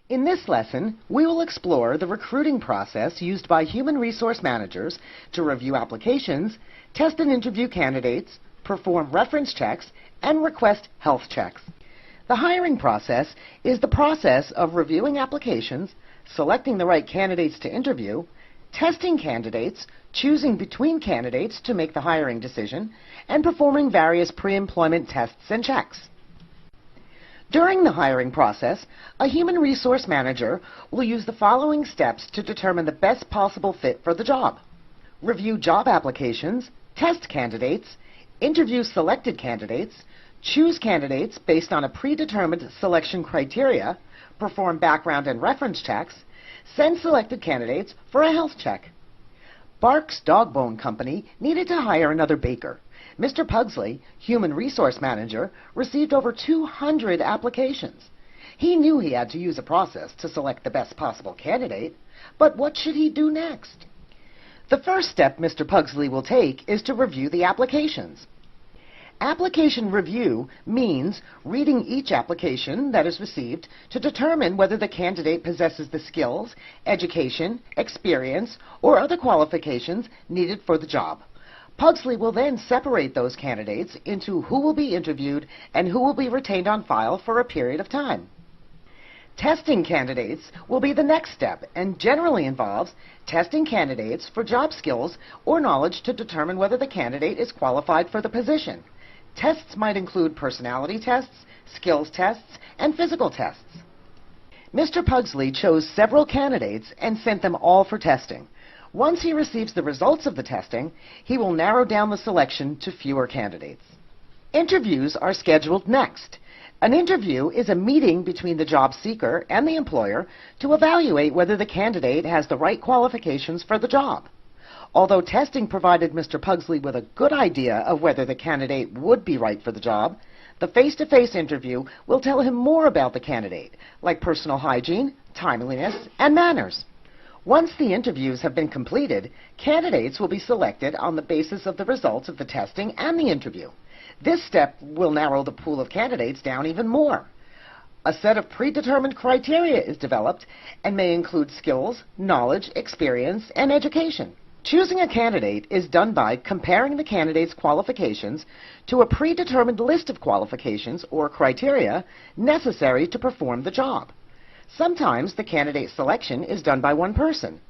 In this lesson, we will explore the recruiting process used by human resource managers to review applications, test and interview candidates, perform reference checks, and request health checks. The hiring process is the process of reviewing applications, selecting the right candidates to interview, testing candidates, choosing between candidates to make the hiring decision, and performing various pre-employment tests and checks. During the hiring process, a human resource manager will use the following steps to determine the best possible fit for the job. Review job applications, test candidates, interview selected candidates, choose candidates based on a predetermined selection criteria, perform background and reference checks, send selected candidates for a health check. Barks Dog Bone Company needed to hire another baker. Mr. Pugsley, Human Resource Manager, received over 200 applications. He knew he had to use a process to select the best possible candidate, but what should he do next? The first step Mr. Pugsley will take is to review the applications. Application review means reading each application that is received to determine whether the candidate possesses the skills, education, experience, or other qualifications needed for the job. Pugsley will then separate those candidates into who will be interviewed and who will be retained on file for a period of time. Testing candidates will be the next step and generally involves testing candidates for job skills or knowledge to determine whether the candidate is qualified for the position. Tests might include personality tests, skills tests, and physical tests. Mr. Pugsley chose several candidates and sent them all for testing. Once he receives the results of the testing, he will narrow down the selection to fewer candidates. Interviews are scheduled next. An interview is a meeting between the job seeker and the employer to evaluate whether the candidate has the right qualifications for the job. Although testing provided Mr. Pugsley with a good idea of whether the candidate would be right for the job, the face-to-face interview will tell him more about the candidate, like personal hygiene, timeliness, and manners. Once the interviews have been completed, candidates will be selected on the basis of the results of the testing and the interview. This step will narrow the pool of candidates down even more. A set of predetermined criteria is developed and may include skills, knowledge, experience, and education. Choosing a candidate is done by comparing the candidate's qualifications to a predetermined list of qualifications or criteria necessary to perform the job. Sometimes the candidate selection is done by one person.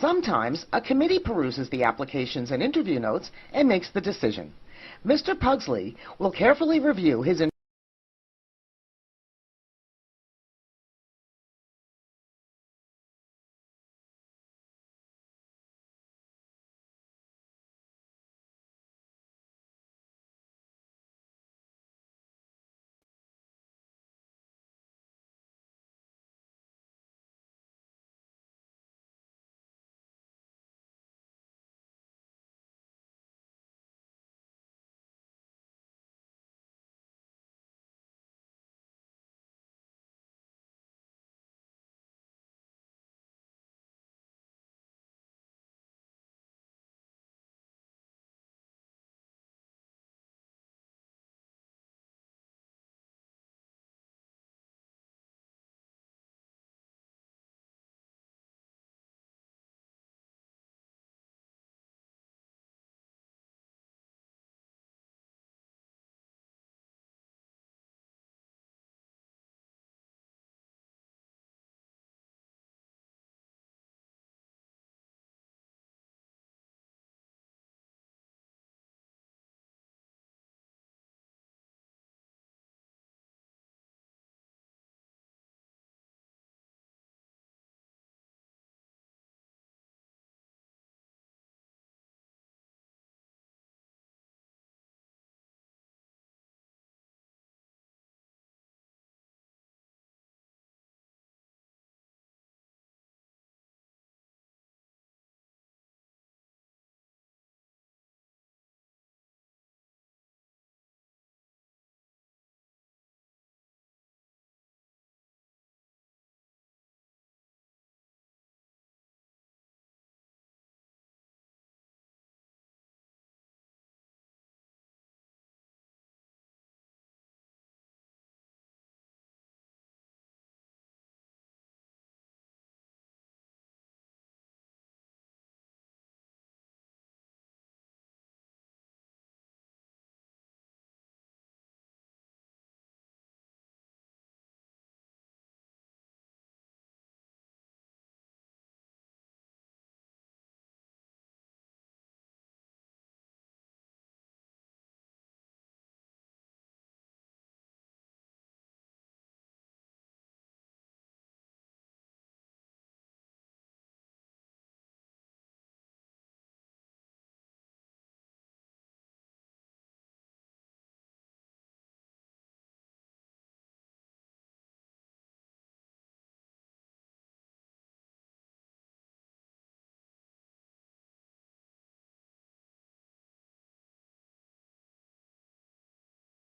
Sometimes a committee peruses the applications and interview notes and makes the decision. Mr. Pugsley will carefully review his